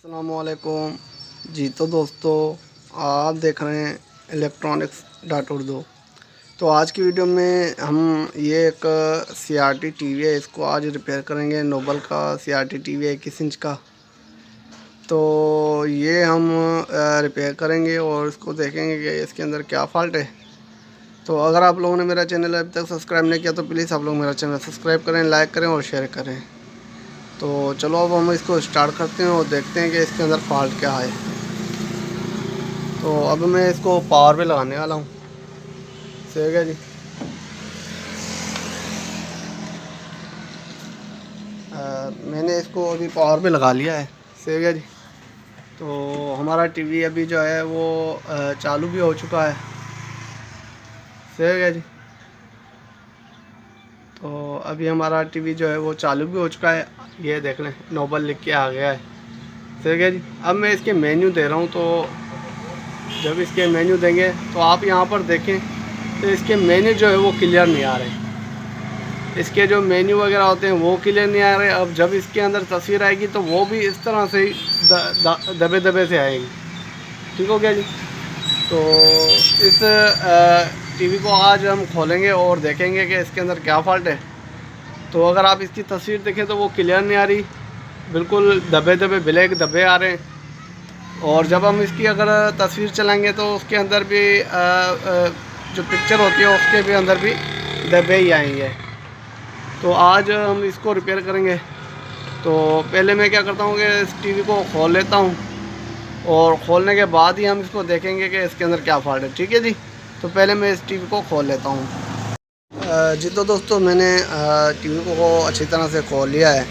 अस्सलामुअलैकुम जी। तो दोस्तों, आप देख रहे हैं इलेक्ट्रॉनिक्स डॉट उर्दू। तो आज की वीडियो में हम ये एक CRT टीवी है, इसको आज रिपेयर करेंगे। नोबल का CRT टीवी है 21 इंच का। तो ये हम रिपेयर करेंगे और इसको देखेंगे कि इसके अंदर क्या फ़ॉल्ट है। तो अगर आप लोगों ने मेरा चैनल अभी तक सब्सक्राइब नहीं किया तो प्लीज़ आप लोग मेरा चैनल सब्सक्राइब करें, लाइक करें और शेयर करें। तो चलो अब हम इसको स्टार्ट करते हैं और देखते हैं कि इसके अंदर फॉल्ट क्या है। तो अब मैं इसको पावर पे लगाने वाला हूँ। सही है जी। मैंने इसको अभी पावर पे लगा लिया है। सही है जी। तो हमारा टीवी अभी जो है वो चालू भी हो चुका है। सही है जी। तो अभी हमारा टीवी जो है वो चालू भी हो चुका है। ये देख लें, नोबल लिख के आ गया है। सही है जी। अब मैं इसके मेन्यू दे रहा हूँ। तो जब इसके मेन्यू देंगे तो आप यहाँ पर देखें तो इसके मेन्यू जो है वो क्लियर नहीं आ रहे। इसके जो मेन्यू वगैरह होते हैं वो क्लियर नहीं आ रहे। अब जब इसके अंदर तस्वीर आएगी तो वो भी इस तरह से ही दबे दबे से आएगी। ठीक हो गया जी। तो इस टीवी को आज हम खोलेंगे और देखेंगे कि इसके अंदर क्या फ़ॉल्ट है। तो अगर आप इसकी तस्वीर देखें तो वो क्लियर नहीं आ रही, बिल्कुल दबे दबे ब्लैक दबे आ रहे हैं। और जब हम इसकी अगर तस्वीर चलाएंगे तो उसके अंदर भी जो पिक्चर होती है उसके भी अंदर भी दबे ही आएंगे। तो आज हम इसको रिपेयर करेंगे। तो पहले मैं क्या करता हूँ कि इस टीवी को खोल लेता हूँ और खोलने के बाद ही हम इसको देखेंगे कि इसके अंदर क्या फ़ॉल्ट है। ठीक है जी। तो पहले मैं इस टीवी को खोल लेता हूँ। जी तो दोस्तों, मैंने टीवी को अच्छी तरह से खोल लिया है।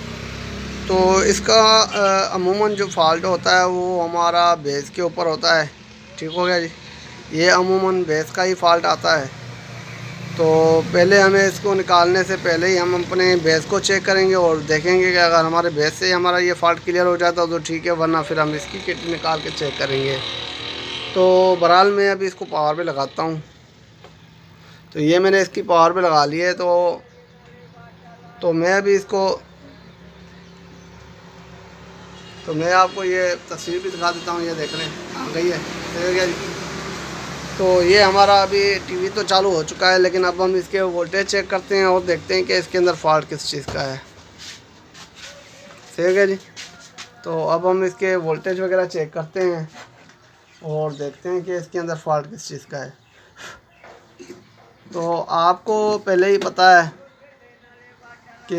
तो इसका अमूमन जो फ़ॉल्ट होता है वो हमारा बेस के ऊपर होता है। ठीक हो गया जी। ये अमूमन बेस का ही फ़ॉल्ट आता है। तो पहले हमें इसको निकालने से पहले ही हम अपने बेस को चेक करेंगे और देखेंगे कि अगर हमारे बेस से हमारा ये फ़ॉल्ट क्लियर हो जाता तो ठीक है, वरना फिर हम इसकी किट निकाल के चेक करेंगे। तो बहरहाल मैं अभी इसको पावर पे लगाता हूँ। तो ये मैंने इसकी पावर पे लगा ली है। तो मैं अभी इसको तो मैं आपको ये तस्वीर भी दिखा देता हूँ। ये देख रहे हैं, आ गई है। ठीक है जी। तो ये हमारा अभी टीवी तो चालू हो चुका है, लेकिन अब हम इसके वोल्टेज चेक करते हैं और देखते हैं कि इसके अंदर फ़ॉल्ट किस चीज़ का है। ठीक है जी। तो अब हम इसके वोल्टेज वगैरह चेक करते हैं और देखते हैं कि इसके अंदर फ़ॉल्ट किस चीज़ का है। तो आपको पहले ही पता है कि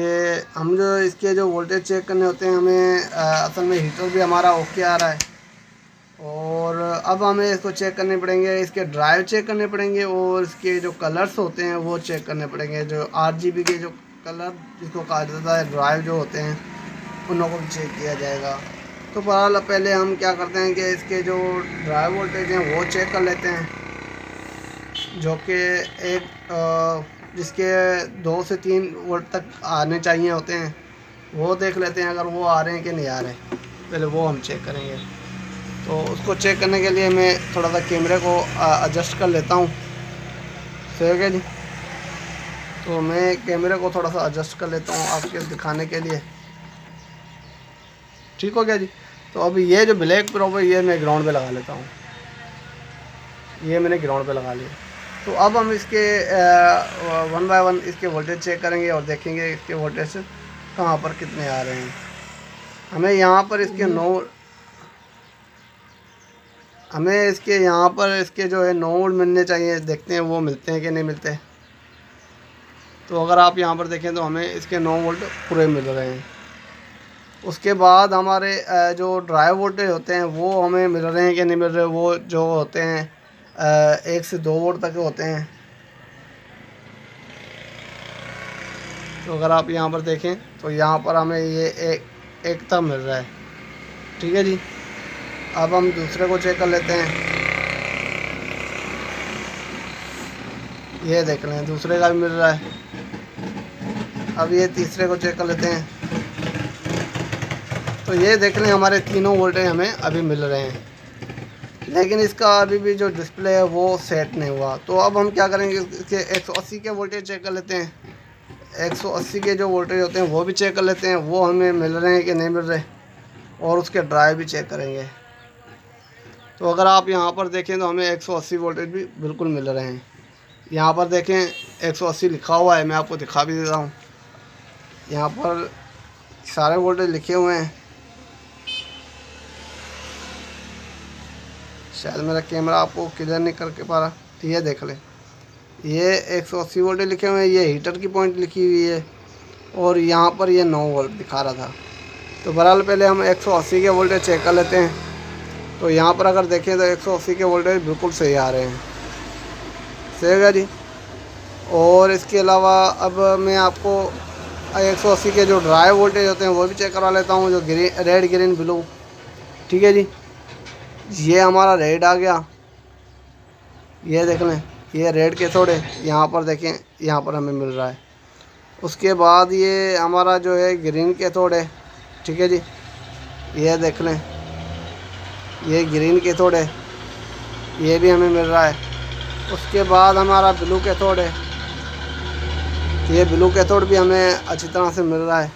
हम जो इसके जो वोल्टेज चेक करने होते हैं, हमें असल में हीटर भी हमारा ओके आ रहा है। और अब हमें इसको चेक करने पड़ेंगे, इसके ड्राइव चेक करने पड़ेंगे और इसके जो कलर्स होते हैं वो चेक करने पड़ेंगे। जो RGB के जो कलर जिसको कहा जाता है ड्राइव जो होते हैं, उन को भी चेक किया जाएगा। तो बहरहाल पहले हम क्या करते हैं कि इसके जो ड्राइव वोल्टेज हैं वो चेक कर लेते हैं, जो कि जिसके 2 से 3 वोल्ट तक आने चाहिए होते हैं, वो देख लेते हैं अगर वो आ रहे हैं कि नहीं आ रहे। पहले वो हम चेक करेंगे। तो उसको चेक करने के लिए मैं थोड़ा सा कैमरे को एडजस्ट कर लेता हूँ। सही है जी। तो मैं कैमरे को थोड़ा सा एडजस्ट कर लेता हूँ आपके दिखाने के लिए। ठीक हो गया जी। तो अभी ये जो ब्लैक प्रोब है ये मैं ग्राउंड पे लगा लेता हूँ। ये मैंने ग्राउंड पे लगा लिया। तो अब हम इसके 1 बाय 1 इसके वोल्टेज चेक करेंगे और देखेंगे इसके वोल्टेज कहाँ पर कितने आ रहे हैं। हमें यहाँ पर इसके यहाँ पर इसके जो है 9 वोल्ट मिलने चाहिए। देखते हैं वो मिलते हैं कि नहीं मिलते। तो अगर आप यहाँ पर देखें तो हमें इसके 9 वोल्ट पूरे मिल रहे हैं। उसके बाद हमारे जो ड्राइव वोल्टेज होते हैं वो हमें मिल रहे हैं कि नहीं मिल रहे। वो जो होते हैं 1 से 2 वोल्ट तक होते हैं। तो अगर आप यहाँ पर देखें तो यहाँ पर हमें ये एक तक मिल रहा है। ठीक है जी। अब हम दूसरे को चेक कर लेते हैं। ये देख रहे हैं, दूसरे का भी मिल रहा है। अब ये तीसरे को चेक कर लेते हैं। तो ये देख लें, हमारे तीनों वोल्टेज हमें अभी मिल रहे हैं, लेकिन इसका अभी भी जो डिस्प्ले है वो सेट नहीं हुआ। तो अब हम क्या करेंगे, इसके 180 के वोल्टेज चेक कर लेते हैं। 180 के जो वोल्टेज होते हैं वो भी चेक कर लेते हैं, वो हमें मिल रहे हैं कि नहीं मिल रहे। और उसके ड्राइव भी चेक करेंगे। तो अगर आप यहाँ पर देखें तो हमें 180 वोल्टेज भी बिल्कुल मिल रहे हैं। यहाँ पर देखें 180 लिखा हुआ है, मैं आपको दिखा भी देता हूँ। यहाँ पर सारे वोल्टेज लिखे हुए हैं। शायद मेरा कैमरा आपको क्लियर नहीं करके पा रहा, ये देख लें, ये 180 वोल्टेज लिखे हुए हैं। ये हीटर की पॉइंट लिखी हुई है और यहाँ पर ये 9 वोल्ट दिखा रहा था। तो बहरहाल पहले हम 180 के वोल्टेज चेक कर लेते हैं। तो यहाँ पर अगर देखें तो 180 के वोल्टेज बिल्कुल सही आ रहे हैं। सही है जी। और इसके अलावा अब मैं आपको 180 के जो ड्राइव वोल्टेज होते हैं वो भी चेक करवा लेता हूँ, जो ग्रीन, रेड, ग्रीन, ब्लू। ठीक है जी, ये हमारा रेड आ गया, ये देख लें, ये रेड के थोड़े यहाँ पर देखें, यहाँ पर हमें मिल रहा है। उसके बाद ये हमारा जो है ग्रीन के थोड़े, ठीक है जी, ये देख लें, ये ग्रीन के थोड़े, ये भी हमें मिल रहा है। उसके बाद हमारा ब्लू के थोड़े, ये ब्लू के थोड़ भी हमें अच्छी तरह से मिल रहा है।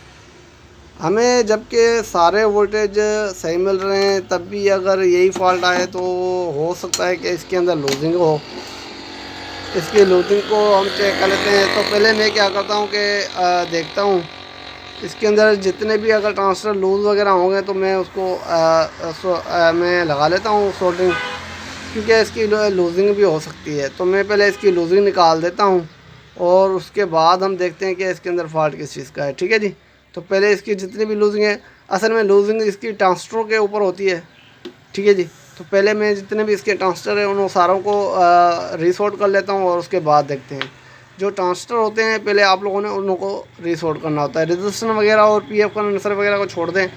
हमें जबकि सारे वोल्टेज सही मिल रहे हैं तब भी अगर यही फॉल्ट आए तो हो सकता है कि इसके अंदर लूजिंग हो। इसकी लूजिंग को हम चेक कर लेते हैं। तो पहले मैं क्या करता हूँ कि देखता हूँ इसके अंदर जितने भी अगर ट्रांसफर लूज़ वगैरह होंगे तो मैं उसको मैं लगा लेता हूँ सोल्डरिंग, क्योंकि इसकी लूजिंग भी हो सकती है। तो मैं पहले इसकी लूजिंग निकाल देता हूँ और उसके बाद हम देखते हैं कि इसके अंदर फॉल्ट किस चीज़ का है। ठीक है जी। तो पहले इसकी जितनी भी लूजिंग है, असल में लूजिंग इसकी ट्रांसटरों के ऊपर होती है। ठीक है जी। तो पहले मैं जितने भी इसके ट्रांसटर हैं उन सारों को रीसॉर्ट कर लेता हूँ और उसके बाद देखते हैं। जो ट्रांसटर होते हैं पहले आप लोगों ने उनको रीसॉर्ट करना होता है। रजिस्ट्रेशन वगैरह और पीएफ का नंबर वगैरह को छोड़ दें।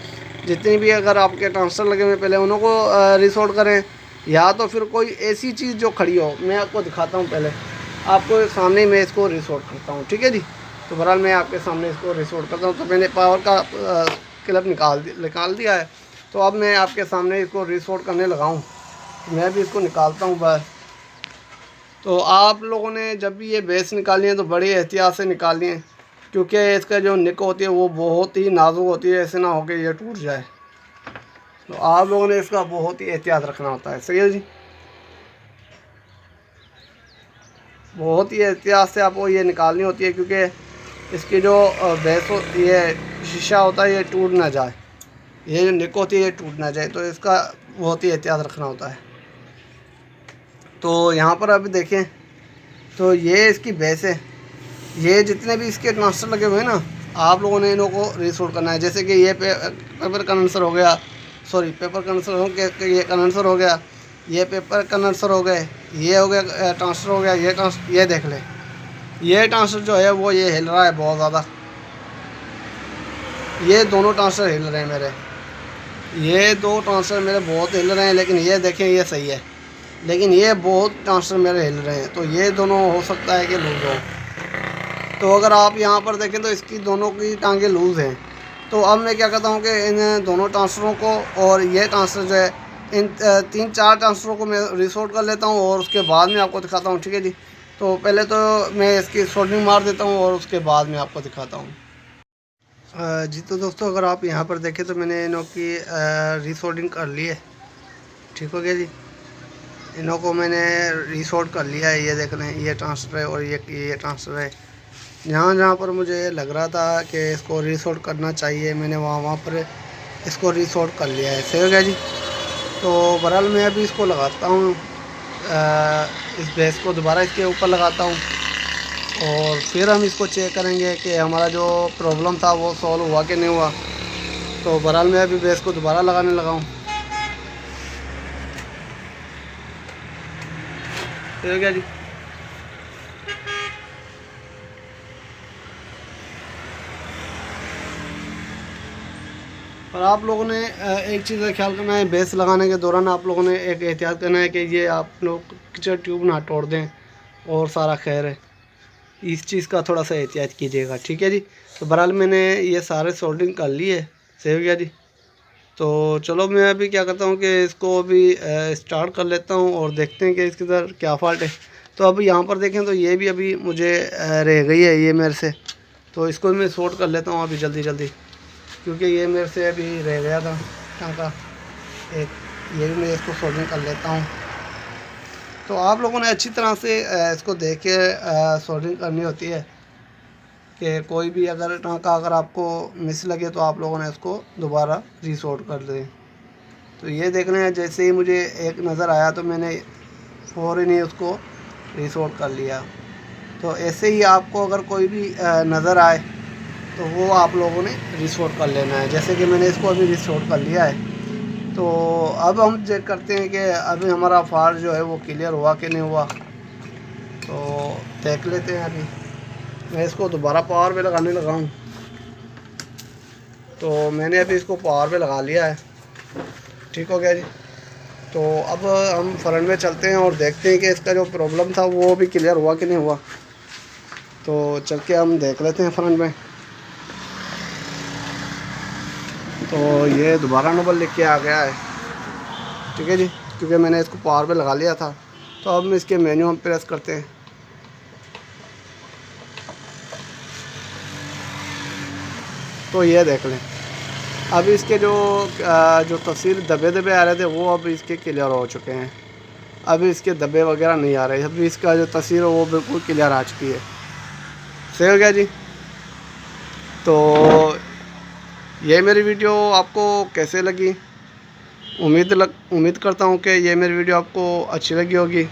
जितनी भी अगर आपके ट्रांसटर लगे हुए पहले उनको रीसॉर्ट करें, या तो फिर कोई ऐसी चीज़ जो खड़ी हो। मैं आपको दिखाता हूँ, पहले आपको सामने मैं इसको रीसॉर्ट करता हूँ। ठीक है जी। तो बहरहाल मैं आपके सामने इसको रीसॉर्ट करता हूँ। तो मैंने पावर का क्लब निकाल दिया है। तो अब मैं आपके सामने इसको रीसॉर्ट करने लगाऊँ। मैं भी इसको निकालता हूँ बाहर। तो आप लोगों ने जब भी ये बेस निकाली है तो बड़ी एहतियात से निकालनी है, क्योंकि इसका जो निक होती है वो बहुत ही नाजुक होती है, ऐसे ना हो कि ये टूट जाए। तो आप लोगों ने इसका बहुत ही एहतियात रखना होता है। सही है जी। बहुत ही एहतियात से आपको ये निकालनी होती है, क्योंकि इसकी जो बेस होती है, शीशा होता है, ये टूट ना जाए। ये जो निक होती है ये टूट ना जाए, तो इसका बहुत ही एहतियात रखना होता है। तो यहाँ पर अभी देखें तो ये इसकी बेस है। ये जितने भी इसके ट्रांसटर लगे हुए हैं ना, आप लोगों ने इनको रिसोर्ट करना है। जैसे कि ये पेपर कंडेंसर हो गया, सॉरी पेपर कंडेंसर हो गया, ये कंडेंसर हो गया, ये पेपर कंडेंसर हो गए, ये हो गया ट्रांसटर हो गया, ये देख ले, ये ट्रांसटर जो है वो ये हिल रहा है बहुत ज़्यादा। ये दोनों ट्रांसटर हिल रहे हैं मेरे, ये दो ट्रांसटर मेरे बहुत हिल रहे हैं। लेकिन ये देखें ये सही है, लेकिन ये बहुत ट्रांसटर मेरे हिल रहे हैं। तो ये दोनों हो सकता है कि लूज़ हो। तो अगर आप यहाँ पर देखें तो इसकी दोनों की टांगें लूज़ हैं। तो अब मैं क्या करता हूँ कि इन दोनों ट्रांसफरों को और ये ट्रांसफर जो है, इन 3-4 ट्रांसफरों को मैं रिसोर्ट कर लेता हूँ और उसके बाद में आपको दिखाता हूँ। ठीक है जी। तो पहले तो मैं इसकी सोल्डरिंग मार देता हूँ और उसके बाद में आपको दिखाता हूँ। जी तो दोस्तों, अगर आप यहाँ पर देखें तो मैंने इनों की रिसोल्डरिंग कर ली है। ठीक हो गया जी। इनों को मैंने रिसोर्ट कर लिया है। ये देख लें, ये ट्रांसफर है और ये ट्रांसफर है। जहाँ पर मुझे लग रहा था कि इसको रिसोर्ट करना चाहिए, मैंने वहाँ पर इसको रिसोर्ट कर लिया है। सही हो गया जी। तो बहरहाल मैं अभी इसको लगाता हूँ, इस बेस को दोबारा इसके ऊपर लगाता हूँ और फिर हम इसको चेक करेंगे कि हमारा जो प्रॉब्लम था वो सॉल्व हुआ कि नहीं हुआ। तो बहरहाल मैं अभी बेस को दोबारा लगाने लगा हूँ। ठीक है क्या जी। और आप लोगों ने एक चीज़ का ख्याल करना है, बेस लगाने के दौरान आप लोगों ने एक एहतियात करना है कि ये आप लोग किचन ट्यूब ना तोड़ दें और सारा खैर है। इस चीज़ का थोड़ा सा एहतियात कीजिएगा। ठीक है जी। तो बहरहाल मैंने ये सारे सोल्डरिंग कर ली है। सही हो गया जी। तो चलो मैं अभी क्या करता हूँ कि इसको अभी स्टार्ट कर लेता हूँ और देखते हैं कि इसके अंदर क्या फॉल्ट है। तो अभी यहाँ पर देखें तो ये भी अभी मुझे रह गई है ये मेरे से। तो इसको मैं सॉर्ट कर लेता हूँ अभी जल्दी, क्योंकि ये मेरे से अभी रह गया था। टांका एक, ये भी मैं इसको सोल्डरिंग कर लेता हूँ। तो आप लोगों ने अच्छी तरह से इसको देख के सोल्डरिंग करनी होती है कि कोई भी अगर टांका अगर आपको मिस लगे तो आप लोगों ने इसको दोबारा रीसोल्ड कर दें। तो ये देख रहे हैं, जैसे ही मुझे एक नज़र आया तो मैंने फ़ौरन ही उसको रीसोल्ड कर लिया। तो ऐसे ही आपको अगर कोई भी नज़र आए तो वो आप लोगों ने रीसोल्ड कर लेना है। जैसे कि मैंने इसको अभी रीसोल्ड कर लिया है। तो अब हम चेक करते हैं कि अभी हमारा फाल्ट जो है वो क्लियर हुआ कि नहीं हुआ। तो देख लेते हैं। अभी मैं इसको दोबारा पावर पे लगाने लगा हूँ। तो मैंने अभी इसको पावर पे लगा लिया है। ठीक हो गया जी। तो अब हम फ्रंट में चलते हैं और देखते हैं कि इसका जो प्रॉब्लम था वो भी क्लियर हुआ कि नहीं हुआ। तो चल के हम देख लेते हैं फ्रंट में। तो ये दोबारा नंबर लिख के आ गया है। ठीक है जी, क्योंकि मैंने इसको पावर पे लगा लिया था। तो अब हम इसके मेन्यू हम प्रेस करते हैं। तो ये देख लें, अब इसके जो तस्वीर दबे दबे आ रहे थे वो अब इसके क्लियर हो चुके हैं। अब इसके दबे वगैरह नहीं आ रहे। अभी इसका जो तस्वीर है वो बिल्कुल क्लियर आ चुकी है। सही हो गया जी। तो ये मेरी वीडियो आपको कैसे लगी, उम्मीद करता हूँ कि ये मेरी वीडियो आपको अच्छी लगी होगी।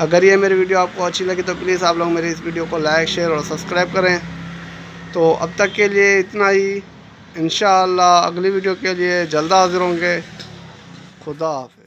अगर ये मेरी वीडियो आपको अच्छी लगी तो प्लीज़ आप लोग मेरी इस वीडियो को लाइक, शेयर और सब्सक्राइब करें। तो अब तक के लिए इतना ही। इंशाअल्लाह अगली वीडियो के लिए जल्द हाज़िर होंगे। खुदा हाफ़िज़।